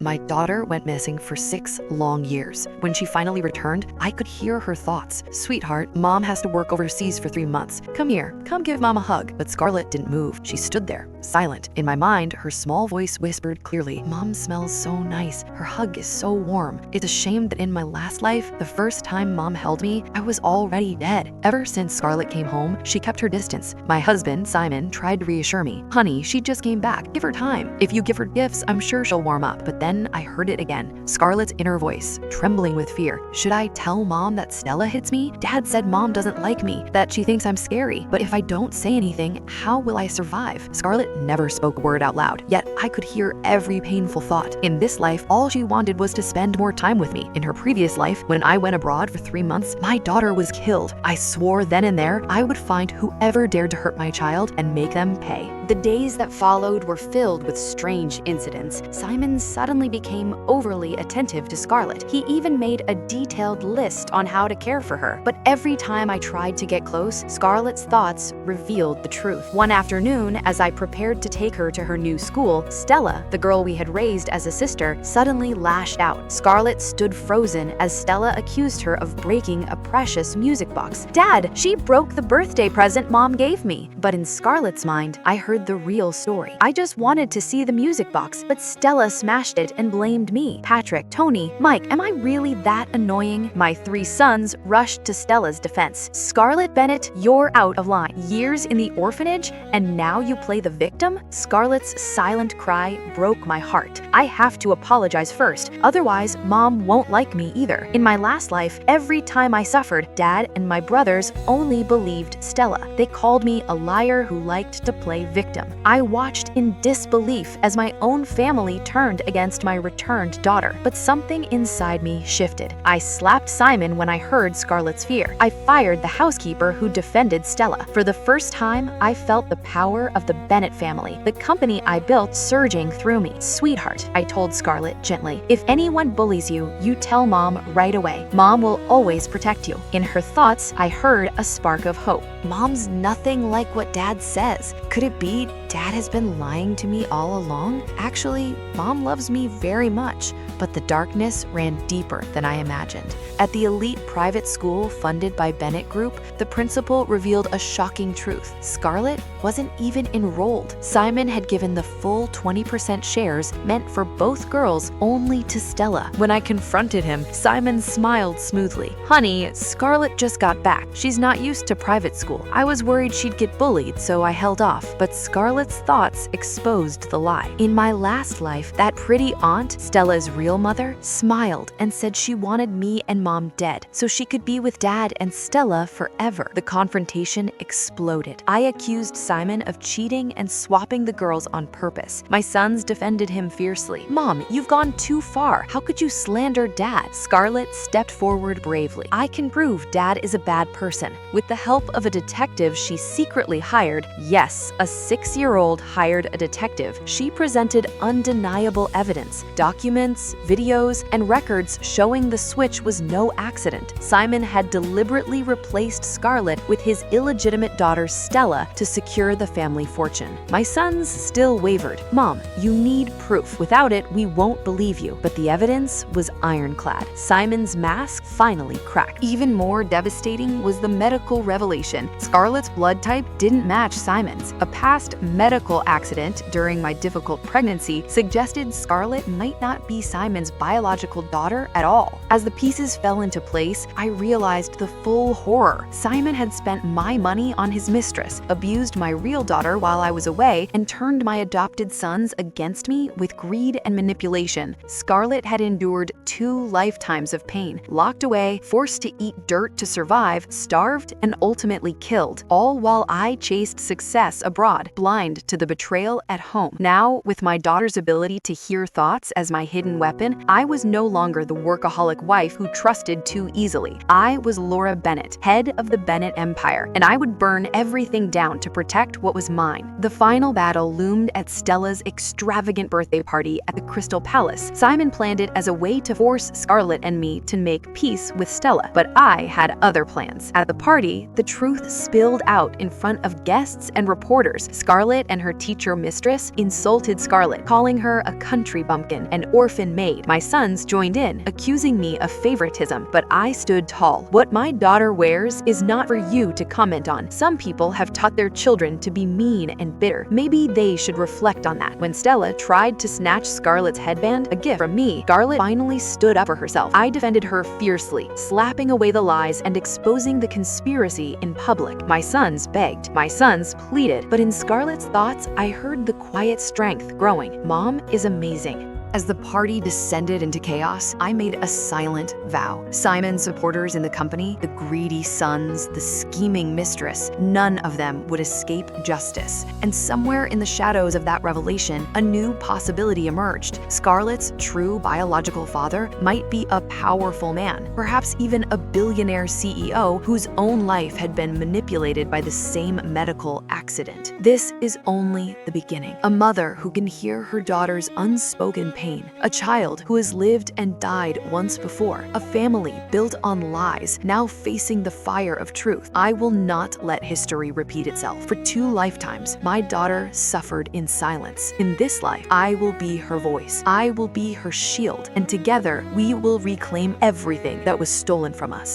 My daughter went missing for 6 long years. When she finally returned, I could hear her thoughts. Sweetheart, Mom has to work overseas for 3 months. Come here, come give Mom a hug. But Scarlet didn't move. She stood there, silent. In my mind, her small voice whispered clearly, Mom smells so nice. Her hug is so warm. It's a shame that in my last life, the first time Mom held me, I was already dead. Ever since Scarlet came home, she kept her distance. My husband, Simon, tried to reassure me. Honey, she just came back. Give her time. If you give her gifts, I'm sure she'll warm up. But then I heard it again. Scarlet's inner voice, trembling with fear. Should I tell Mom that Stella hits me? Dad said Mom doesn't like me, that she thinks I'm scary. But if I don't say anything, how will I survive? Scarlet never spoke a word out loud, yet I could hear every painful thought. In this life, all she wanted was to spend more time with me. In her previous life, when I went abroad for 3 months, my daughter was killed. I swore then and there I would find whoever dared to hurt my child and make them pay. The days that followed were filled with strange incidents. Simon suddenly became overly attentive to Scarlet. He even made a detailed list on how to care for her. But every time I tried to get close, Scarlet's thoughts revealed the truth. One afternoon, as I prepared to take her to her new school, Stella, the girl we had raised as a sister, suddenly lashed out. Scarlet stood frozen as Stella accused her of breaking a precious music box. Dad, she broke the birthday present Mom gave me. But in Scarlet's mind, I heard the real story. I just wanted to see the music box, but Stella smashed it and blamed me. Patrick, Tony, Mike, am I really that annoying? My 3 sons rushed to Stella's defense. Scarlet Bennett, you're out of line. Years in the orphanage, and now you play the victim? Scarlet's silent cry broke my heart. I have to apologize first, otherwise Mom won't like me either. In my last life, every time I suffered, Dad and my brothers only believed Stella. They called me a liar who liked to play victim. I watched in disbelief as my own family turned against my returned daughter. But something inside me shifted. I slapped Simon when I heard Scarlet's fear. I fired the housekeeper who defended Stella. For the first time, I felt the power of the Bennett family, the company I built surging through me. Sweetheart, I told Scarlet gently, if anyone bullies you, you tell Mom right away. Mom will always protect you. In her thoughts, I heard a spark of hope. Mom's nothing like what Dad says. Could it be Dad has been lying to me all along? Actually, Mom loves me very much, but the darkness ran deeper than I imagined. At the elite private school funded by Bennett Group, the principal revealed a shocking truth. Scarlet wasn't even enrolled. Simon had given the full 20% shares meant for both girls only to Stella. When I confronted him, Simon smiled smoothly. Honey, Scarlet just got back. She's not used to private school. I was worried she'd get bullied, so I held off. But Scarlet's thoughts exposed the lie. In my last life, that pretty aunt, Stella's real mother, smiled and said she wanted me and Mom dead so she could be with Dad and Stella forever. The confrontation exploded. I accused Simon of cheating and swapping the girls on purpose. My sons defended him fiercely. Mom, you've gone too far. How could you slander Dad? Scarlet stepped forward bravely. I can prove Dad is a bad person. With the help of a detective she secretly hired, yes, a 6-year-old hired a detective, she presented undeniable evidence, documents, videos, and records showing the switch was no accident. Simon had deliberately replaced Scarlet with his illegitimate daughter Stella to secure the family fortune. My sons still wavered. Mom, you need proof. Without it, we won't believe you. But the evidence was ironclad. Simon's mask finally cracked. Even more devastating was the medical revelation. Scarlet's blood type didn't match Simon's. A past medical accident during my difficult pregnancy suggested Scarlet might not be Simon's biological daughter at all. As the pieces fell into place, I realized the full horror. Simon had spent my money on his mistress, abused my real daughter while I was away, and turned my adopted sons against me with greed and manipulation. Scarlet had endured 2 lifetimes of pain, locked away, forced to eat dirt to survive, starved, and ultimately killed, all while I chased success abroad, blind to the betrayal at home. Now, with my daughter's ability to hear thoughts as my hidden weapon, I was no longer the workaholic wife who trusted too easily. I was Laura Bennett, head of the Bennett Empire, and I would burn everything down to protect what was mine. The final battle loomed at Stella's extravagant birthday party at the Crystal Palace. Simon planned it as a way to force Scarlet and me to make peace with Stella, but I had other plans. At the party, the truth spilled out in front of guests and reporters. Scarlet and her teacher mistress insulted Scarlet, calling her a country bumpkin, an orphan maid. My sons joined in, accusing me of favoritism, but I stood tall. What my daughter wears is not for you to comment on. Some people have taught their children to be mean and bitter. Maybe they should reflect on that. When Stella tried to snatch Scarlet's headband, a gift from me, Scarlet finally stood up for herself. I defended her fiercely, slapping away the lies and exposing the conspiracy in public. My sons begged, my sons pleaded, but in Scarlet's thoughts, I heard the quiet strength growing. Mom is amazing. As the party descended into chaos, I made a silent vow. Simon's supporters in the company, the greedy sons, the scheming mistress, none of them would escape justice. And somewhere in the shadows of that revelation, a new possibility emerged. Scarlet's true biological father might be a powerful man, perhaps even a billionaire CEO whose own life had been manipulated by the same medical accident. This is only the beginning. A mother who can hear her daughter's unspoken pain, a child who has lived and died once before, a family built on lies, now facing the fire of truth. I will not let history repeat itself. For 2 lifetimes, my daughter suffered in silence. In this life, I will be her voice. I will be her shield, and together we will reclaim everything that was stolen from us.